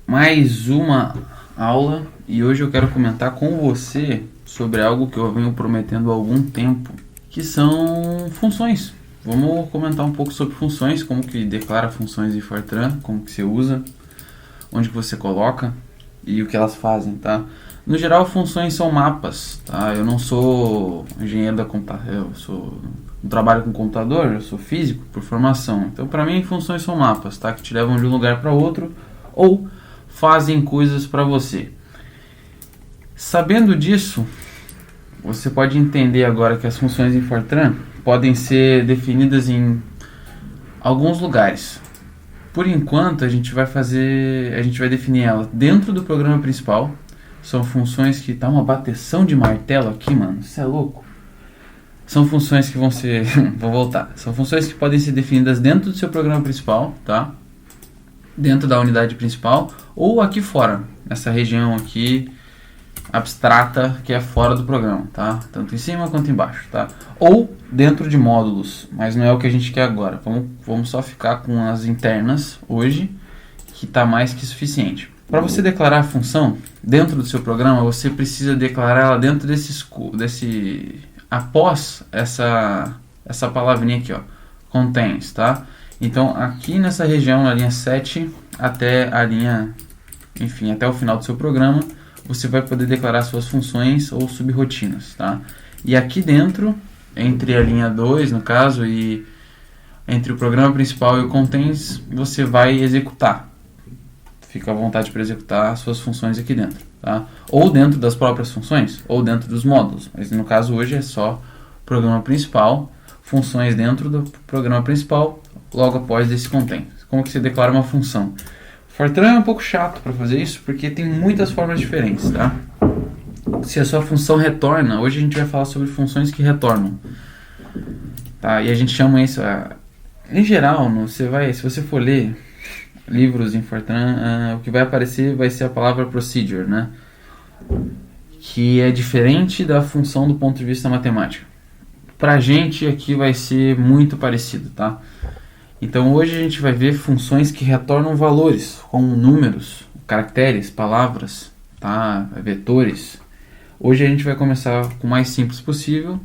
mais uma aula e hoje eu quero comentar com você sobre algo que eu venho prometendo há algum tempo, que são funções. Vamos comentar um pouco sobre funções, como que declara funções em Fortran, como que você usa, onde que você coloca e o que elas fazem, tá? No geral, funções são mapas, tá? Eu não sou engenheiro da computação, não trabalho com computador, eu sou físico por formação. Então, para mim, funções são mapas, tá? Que te levam de um lugar para outro ou fazem coisas para você. Sabendo disso, você pode entender agora que as funções em Fortran podem ser definidas em alguns lugares. Por enquanto, a gente vai definir ela dentro do programa principal. São funções que tá uma bateção de martelo aqui, mano. Isso é louco. São funções que vão ser... Vou voltar. São funções que podem ser definidas dentro do seu programa principal, tá? Dentro da unidade principal ou aqui fora, nessa região aqui abstrata que é fora do programa, tá? Tanto em cima quanto embaixo, tá? Ou dentro de módulos, mas não é o que a gente quer agora. Vamos só ficar com as internas hoje, que tá mais que suficiente. Para você declarar a função dentro do seu programa, você precisa declarar ela dentro após essa palavrinha aqui, ó, contains, tá? Então, aqui nessa região, na linha 7 até a linha, enfim, até o final do seu programa, você vai poder declarar suas funções ou subrotinas, tá? E aqui dentro, entre a linha 2, no caso, e entre o programa principal e o contains, você vai executar. Fica à vontade para executar as suas funções aqui dentro, tá? Ou dentro das próprias funções, ou dentro dos módulos. Mas no caso hoje é só programa principal, funções dentro do programa principal, logo após desse contains. Como que você declara uma função? Fortran é um pouco chato para fazer isso, porque tem muitas formas diferentes, tá? Se a sua função retorna, hoje a gente vai falar sobre funções que retornam, tá? E a gente chama isso, em geral, se você for ler livros em Fortran, o que vai aparecer vai ser a palavra procedure, né? Que é diferente da função do ponto de vista matemático. Pra gente aqui vai ser muito parecido, tá? Então hoje a gente vai ver funções que retornam valores, como números, caracteres, palavras, tá? Vetores. Hoje a gente vai começar com o mais simples possível.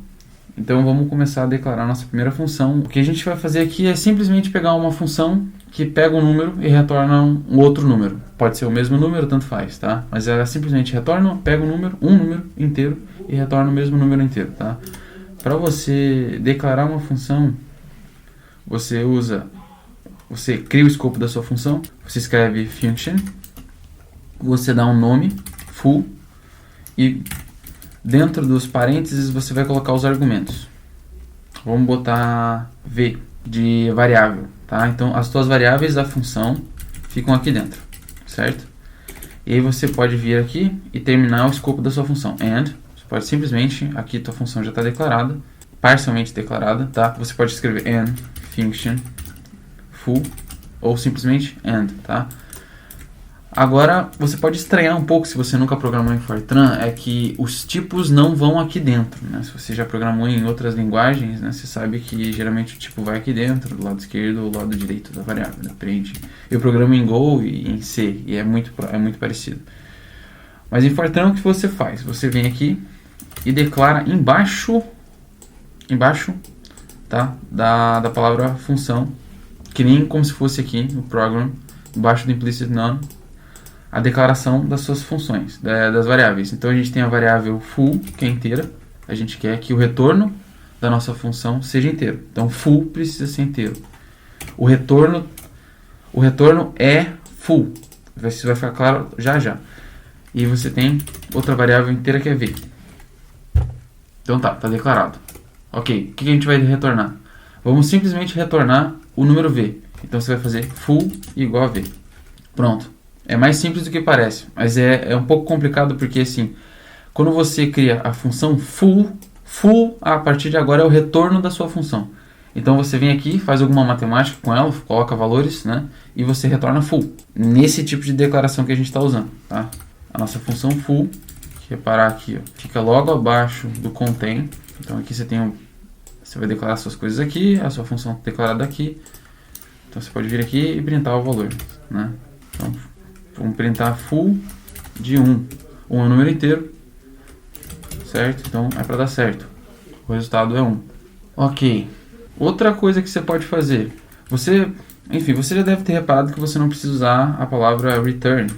Então vamos começar a declarar nossa primeira função. O que a gente vai fazer aqui é simplesmente pegar uma função que pega um número e retorna um outro número. Pode ser o mesmo número, tanto faz, tá? Mas ela simplesmente retorna, pega um número inteiro e retorna o mesmo número inteiro, tá? Para você declarar uma função, você cria o escopo da sua função, você escreve function, você dá um nome, full, e dentro dos parênteses você vai colocar os argumentos. Vamos botar v de variável, tá? Então as suas variáveis da função ficam aqui dentro, certo? E aí você pode vir aqui e terminar o escopo da sua função. And, você pode simplesmente, aqui tua função já está declarada, parcialmente declarada, tá? Você pode escrever and function full ou simplesmente and, tá? Agora, você pode estranhar um pouco se você nunca programou em Fortran, é que os tipos não vão aqui dentro, né? Se você já programou em outras linguagens, né, você sabe que geralmente o tipo vai aqui dentro, do lado esquerdo ou do lado direito da variável, depende. Eu programo em Go e em C, e é muito parecido. Mas em Fortran o que você faz? Você vem aqui e declara embaixo, tá? da palavra função, que nem como se fosse aqui no program, embaixo do implicit none, a declaração das suas funções, das variáveis. Então a gente tem a variável full, que é inteira. A gente quer que o retorno da nossa função seja inteiro. Então full precisa ser inteiro. O retorno é full. Isso vai ficar claro já. E você tem outra variável inteira que é v. Então tá declarado. Ok, o que a gente vai retornar? Vamos simplesmente retornar o número v. Então você vai fazer full igual a v. Pronto. É mais simples do que parece, mas é um pouco complicado porque assim, quando você cria a função full, a partir de agora é o retorno da sua função. Então você vem aqui, faz alguma matemática com ela, coloca valores, né? E você retorna full. Nesse tipo de declaração que a gente está usando, tá? A nossa função full, que reparar aqui, ó, fica logo abaixo do contain. Então aqui você vai declarar suas coisas aqui, a sua função declarada aqui. Então você pode vir aqui e printar o valor, né? Então Vamos printar full de 1. 1 é um número inteiro, certo? Então é para dar certo. O resultado é 1. Ok. Outra coisa que você pode fazer. Você já deve ter reparado que você não precisa usar a palavra return.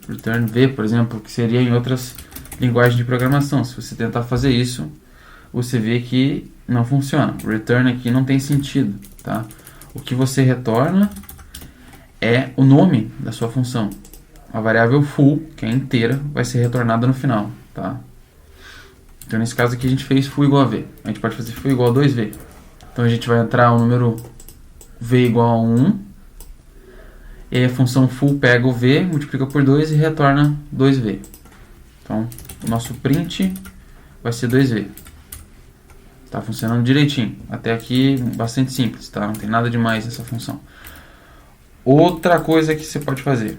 Return V, por exemplo, que seria em outras linguagens de programação. Se você tentar fazer isso, você vê que não funciona. O return aqui não tem sentido, tá? O que você retorna é o nome da sua função. A variável full, que é inteira, vai ser retornada no final, tá? Então, nesse caso aqui, a gente fez full igual a V. A gente pode fazer full igual a 2V. Então, a gente vai entrar o número V igual a 1. E aí a função full pega o V, multiplica por 2 e retorna 2V. Então, o nosso print vai ser 2V. Está funcionando direitinho. Até aqui, bastante simples, tá? Não tem nada demais nessa função. Outra coisa que você pode fazer.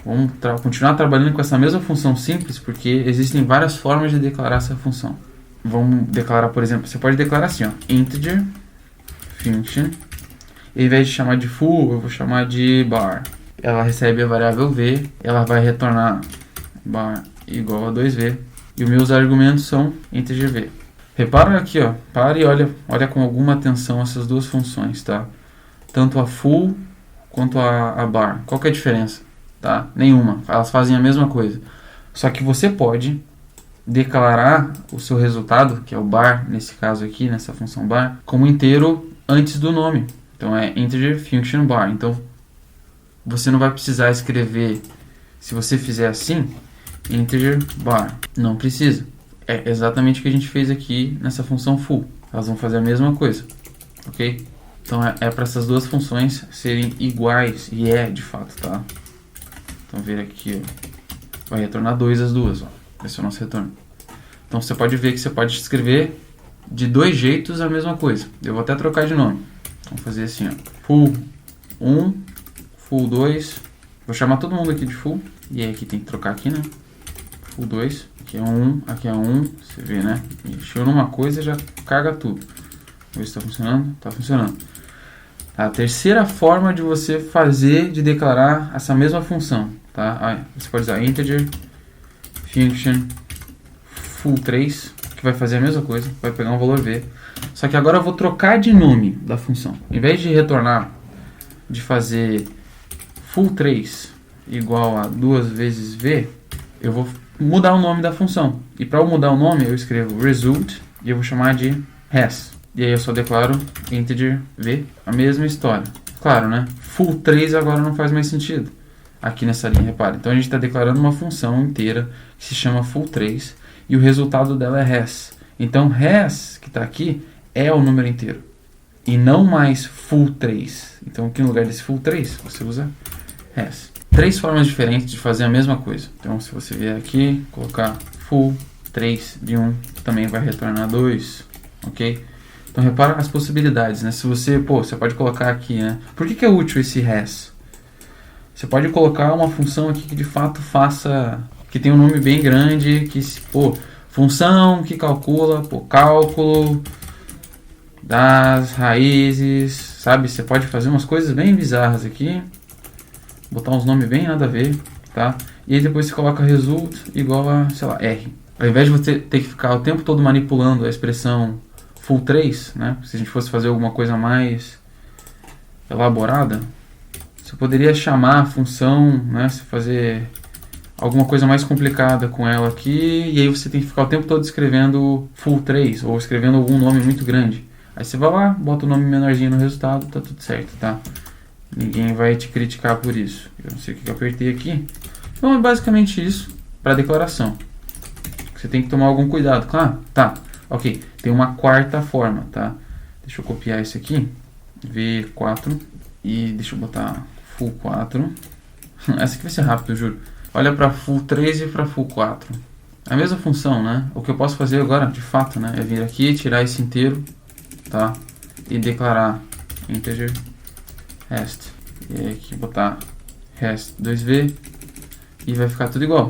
Vamos continuar trabalhando com essa mesma função simples, porque existem várias formas de declarar essa função. Vamos declarar, por exemplo, você pode declarar assim, ó, integer function. E ao invés de chamar de full, eu vou chamar de bar. Ela recebe a variável v, ela vai retornar bar igual a 2v. E os meus argumentos são integer v. Repara aqui, ó, para e olha com alguma atenção essas duas funções, tá? Tanto a full quanto a bar. Qual que é a diferença? Tá? Nenhuma. Elas fazem a mesma coisa. Só que você pode declarar o seu resultado, que é o bar, nesse caso aqui, nessa função bar, como inteiro antes do nome. Então é integer function bar. Então você não vai precisar escrever, se você fizer assim, integer bar. Não precisa. É exatamente o que a gente fez aqui nessa função full. Elas vão fazer a mesma coisa. Ok? Então é para essas duas funções serem iguais. E é de fato, tá? Então ver aqui, ó. Vai retornar 2 as duas, ó. Esse é o nosso retorno. Então você pode ver que você pode escrever de dois jeitos a mesma coisa. Eu vou até trocar de nome. Vamos fazer assim, ó. Full 1, full 2. Vou chamar todo mundo aqui de full. E aí aqui tem que trocar aqui, né? Full 2. Aqui é 1, aqui é 1. Você vê, né? Mexeu numa coisa e já caga tudo. Vamos ver se está funcionando. Está funcionando. A terceira forma de você de declarar essa mesma função, tá? Você pode usar integer function full 3, que vai fazer a mesma coisa, vai pegar um valor v. Só que agora eu vou trocar de nome da função. Em vez de retornar, de fazer full 3 igual a 2 vezes v, eu vou mudar o nome da função. E para eu mudar o nome, eu escrevo result e eu vou chamar de res. E aí eu só declaro integer v, a mesma história. Claro, né? Full 3 agora não faz mais sentido. Aqui nessa linha, repare. Então a gente está declarando uma função inteira que se chama full 3 e o resultado dela é res. Então res, que está aqui, é o número inteiro. E não mais full 3. Então aqui no lugar desse full 3, você usa res. 3 formas diferentes de fazer a mesma coisa. Então se você vier aqui, colocar full 3 de 1, também vai retornar 2. Ok? Então repara as possibilidades, né? Se você, você pode colocar aqui, né? Por que é útil esse res? Você pode colocar uma função aqui que de fato que tem um nome bem grande, que função que calcula, cálculo das raízes, sabe? Você pode fazer umas coisas bem bizarras aqui, botar uns nomes bem nada a ver, tá? E aí depois você coloca result igual a, sei lá, R. Ao invés de você ter que ficar o tempo todo manipulando a expressão full 3, né? Se a gente fosse fazer alguma coisa mais elaborada, você poderia chamar a função, né? Se fazer alguma coisa mais complicada com ela aqui, e aí você tem que ficar o tempo todo escrevendo full 3 ou escrevendo algum nome muito grande. Aí você vai lá, bota o nome menorzinho no resultado, tá tudo certo, tá? Ninguém vai te criticar por isso. Eu não sei o que eu apertei aqui. Então é basicamente isso para declaração. Você tem que tomar algum cuidado, claro? Tá. Ok, tem uma quarta forma, tá? Deixa eu copiar isso aqui, V4, e deixa eu botar full 4. Essa aqui vai ser rápido, eu juro. Olha para full 3 e para full 4. É a mesma função, né? O que eu posso fazer agora, de fato, né? É vir aqui, tirar esse inteiro, tá? E declarar integer rest. E aí aqui botar rest 2v e vai ficar tudo igual.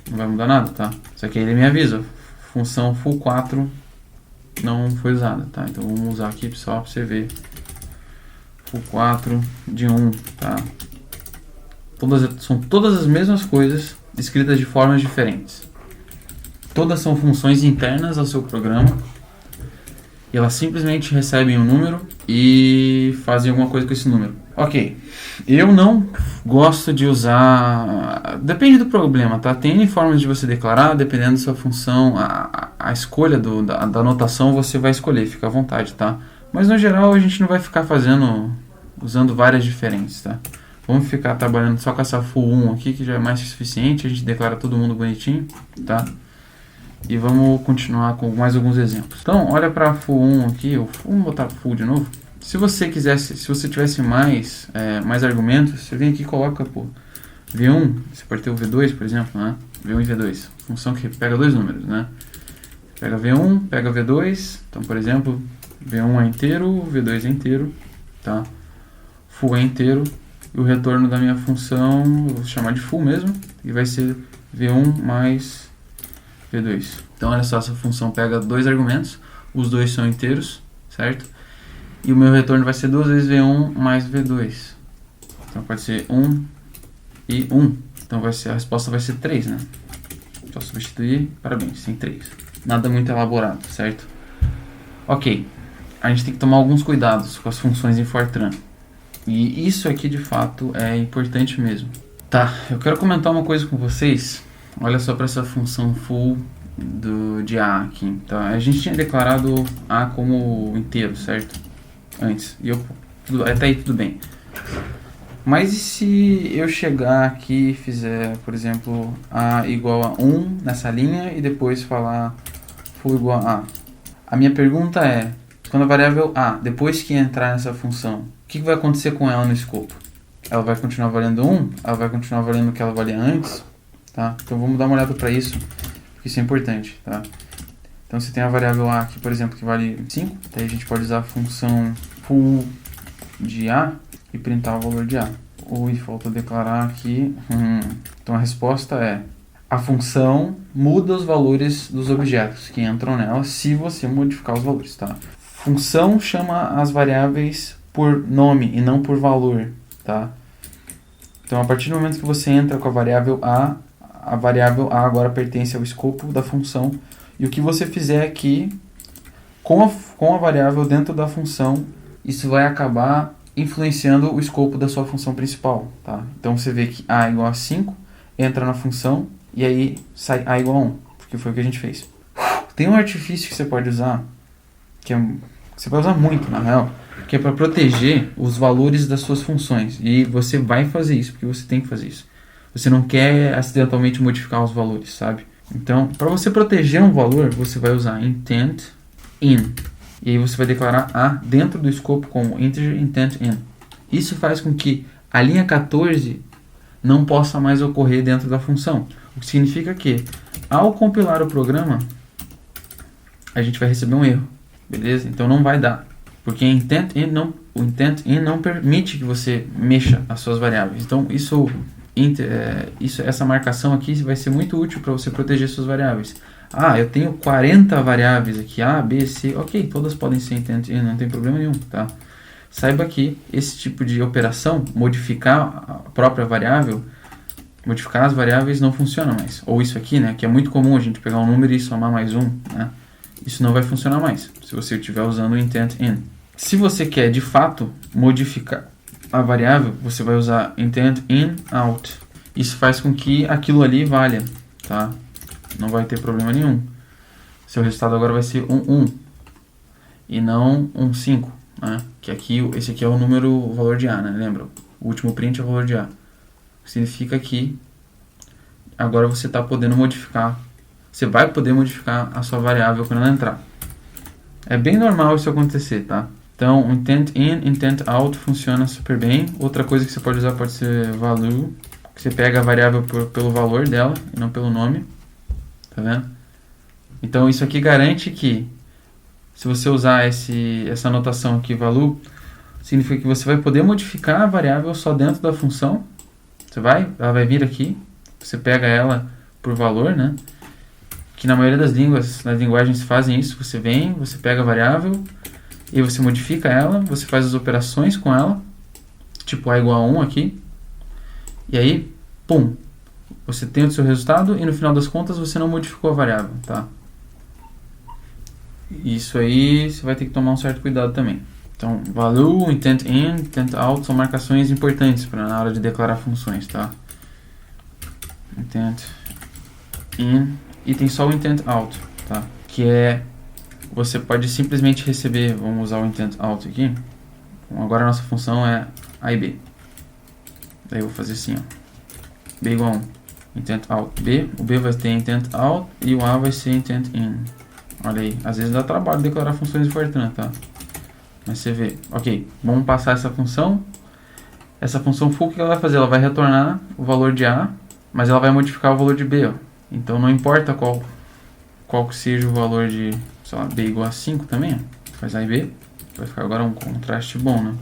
Não vai mudar nada, tá? Só que aí ele me avisa, função full 4 não foi usada, tá? Então vamos usar aqui só para você ver. Full 4 de 1, tá? São todas as mesmas coisas escritas de formas diferentes. Todas são funções internas ao seu programa. E elas simplesmente recebem um número e fazem alguma coisa com esse número. Ok, eu não gosto de usar... Depende do problema, tá? Tem N formas de você declarar, dependendo da sua função, a escolha da notação você vai escolher, fica à vontade, tá? Mas no geral a gente não vai ficar usando várias diferentes, tá? Vamos ficar trabalhando só com essa full 1 aqui, que já é mais que suficiente, a gente declara todo mundo bonitinho, tá? E vamos continuar com mais alguns exemplos. Então, olha para full 1 aqui, vamos botar full de novo. Se você tivesse mais argumentos, você vem aqui e coloca V1, você pode ter o V2, por exemplo, né? V1 e V2, função que pega dois números, né? Pega V1, pega V2, então, por exemplo, V1 é inteiro, V2 é inteiro, tá? Full é inteiro, e o retorno da minha função, eu vou chamar de full mesmo, e vai ser V1 mais V2. Então, olha só, essa função pega dois argumentos, os dois são inteiros, certo? E o meu retorno vai ser 2 vezes V1 mais V2. Então, pode ser 1 e 1. Então, a resposta vai ser 3, né? Só substituir, parabéns, tem 3. Nada muito elaborado, certo? Ok, a gente tem que tomar alguns cuidados com as funções em Fortran. E isso aqui, de fato, é importante mesmo. Tá, eu quero comentar uma coisa com vocês. Olha só para essa função full de A aqui. Tá? A gente tinha declarado A como inteiro, certo? Antes. E até aí tudo bem. Mas e se eu chegar aqui e fizer, por exemplo, A igual a 1 nessa linha e depois falar full igual a A? A minha pergunta é, quando a variável A, depois que entrar nessa função, o que vai acontecer com ela no escopo? Ela vai continuar valendo 1? Ela vai continuar valendo o que ela valia antes? Tá? Então vamos dar uma olhada para isso, porque isso é importante. Tá? Então você tem a variável A aqui, por exemplo, que vale 5, daí a gente pode usar a função full de A e printar o valor de A. Ui, falta declarar aqui. Então a resposta é, a função muda os valores dos objetos que entram nela se você modificar os valores. Tá? Função chama as variáveis por nome e não por valor. Tá? Então a partir do momento que você entra com a variável A agora pertence ao escopo da função, e o que você fizer aqui com a variável dentro da função, isso vai acabar influenciando o escopo da sua função principal. Tá? Então você vê que A igual a 5, entra na função, e aí sai A igual a 1, porque foi o que a gente fez. Tem um artifício que você pode usar, que você vai usar muito na real, que é para proteger os valores das suas funções, e você vai fazer isso, porque você tem que fazer isso. Você não quer acidentalmente modificar os valores, sabe? Então, para você proteger um valor, você vai usar intent in. E aí você vai declarar A dentro do escopo como integer intent in. Isso faz com que a linha 14 não possa mais ocorrer dentro da função. O que significa que, ao compilar o programa, a gente vai receber um erro. Beleza? Então não vai dar. Porque o intent in não permite que você mexa as suas variáveis. Então essa marcação aqui vai ser muito útil para você proteger suas variáveis. Eu tenho 40 variáveis aqui, A, B, C, ok, todas podem ser intent in, não tem problema nenhum, tá? Saiba que esse tipo de operação, modificar a própria variável, modificar as variáveis não funciona mais. Ou isso aqui, né, que é muito comum a gente pegar um número e somar mais um, né? Isso não vai funcionar mais, se você estiver usando o intent in. Se você quer, de fato, modificar a variável, você vai usar intent in out. Isso faz com que aquilo ali valha, tá? Não vai ter problema nenhum. Seu resultado agora vai ser 1 e não 5, né? Que esse aqui é o valor de A, né? Lembra? O último print é o valor de A. Significa que agora você está podendo modificar. Você vai poder modificar a sua variável quando ela entrar. É bem normal isso acontecer, tá? Então, o intent in, intent out funciona super bem. Outra coisa que você pode usar pode ser value, que você pega a variável pelo valor dela e não pelo nome. Tá vendo? Então, isso aqui garante que, se você usar essa anotação aqui, value, significa que você vai poder modificar a variável só dentro da função. Ela vai vir aqui, você pega ela por valor, né? Que na maioria das linguagens fazem isso. Você pega a variável e você modifica ela, você faz as operações com ela, tipo A igual a 1 aqui, E aí, pum, você tem o seu resultado e no final das contas você não modificou a variável, tá? Isso aí você vai ter que tomar um certo cuidado também. Então, value, intent in, intent out são marcações importantes para na hora de declarar funções, tá? Intent in e tem só o intent out, tá? Que é, você pode simplesmente receber, vamos usar o intent out aqui. Então, agora a nossa função é A e B. Daí eu vou fazer assim, ó. B igual a 1. Intent out B, o B vai ter intent out e o A vai ser intent in. Olha aí, às vezes dá trabalho declarar funções de Fortran, tá? Mas você vê, ok, vamos passar essa função. Essa função full, o que ela vai fazer? Ela vai retornar o valor de A, mas ela vai modificar o valor de B, ó. Então não importa qual que seja o valor de, sei lá, B igual a 5 também, ó. Faz A e B, vai ficar agora um contraste bom, né?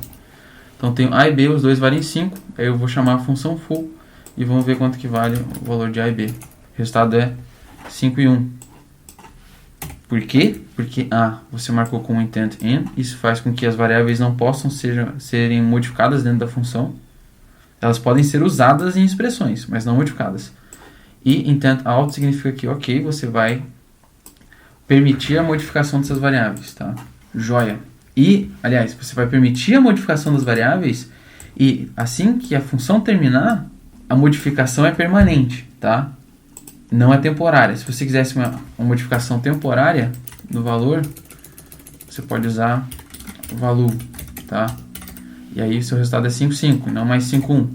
Então tem A e B, os dois valem 5, aí eu vou chamar a função full e vamos ver quanto que vale o valor de A e B. O resultado é 5 e 1. Por quê? Porque A você marcou com intent in, isso faz com que as variáveis não possam serem modificadas dentro da função. Elas podem ser usadas em expressões, mas não modificadas. E intent out significa que, ok, você vai permitir a modificação dessas variáveis, tá? Joia. E, aliás, você vai permitir a modificação das variáveis e assim que a função terminar, a modificação é permanente, tá? Não é temporária. Se você quisesse uma modificação temporária no valor, você pode usar o value, tá? E aí o seu resultado é 5, 5, não mais 5, 1.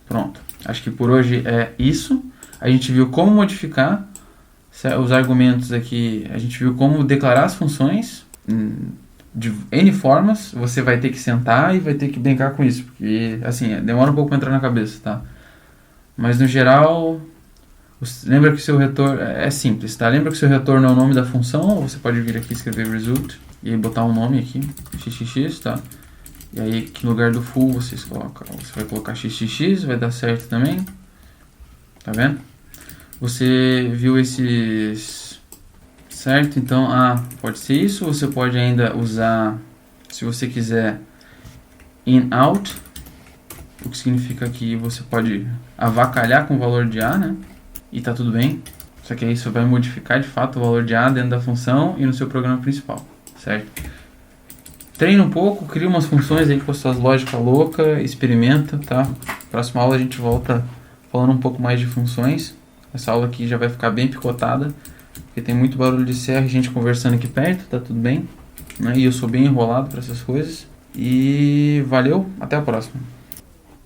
Pronto. Acho que por hoje é isso. A gente viu como modificar os argumentos aqui. A gente viu como declarar as funções de N formas. Você vai ter que sentar e vai ter que brincar com isso. Porque, assim, demora um pouco para entrar na cabeça, tá? Mas, no geral, lembra que o seu retorno é simples, tá? Lembra que o seu retorno é o nome da função. Ou você pode vir aqui e escrever result e aí botar um nome aqui, xxx, tá? E aí, que no lugar do full, você vai colocar xxx, vai dar certo também. Tá vendo? Você viu esses... Certo? Então, pode ser isso. Você pode ainda usar, se você quiser, in, out. O que significa que você pode avacalhar com o valor de A, né? E tá tudo bem. Só que aí você vai modificar de fato o valor de A dentro da função e no seu programa principal. Certo? Treina um pouco, cria umas funções aí com as suas lógicas loucas, experimenta, tá? Próxima aula a gente volta falando um pouco mais de funções. Essa aula aqui já vai ficar bem picotada, porque tem muito barulho de serra e gente conversando aqui perto, tá tudo bem, né? E eu sou bem enrolado para essas coisas. E valeu, até a próxima.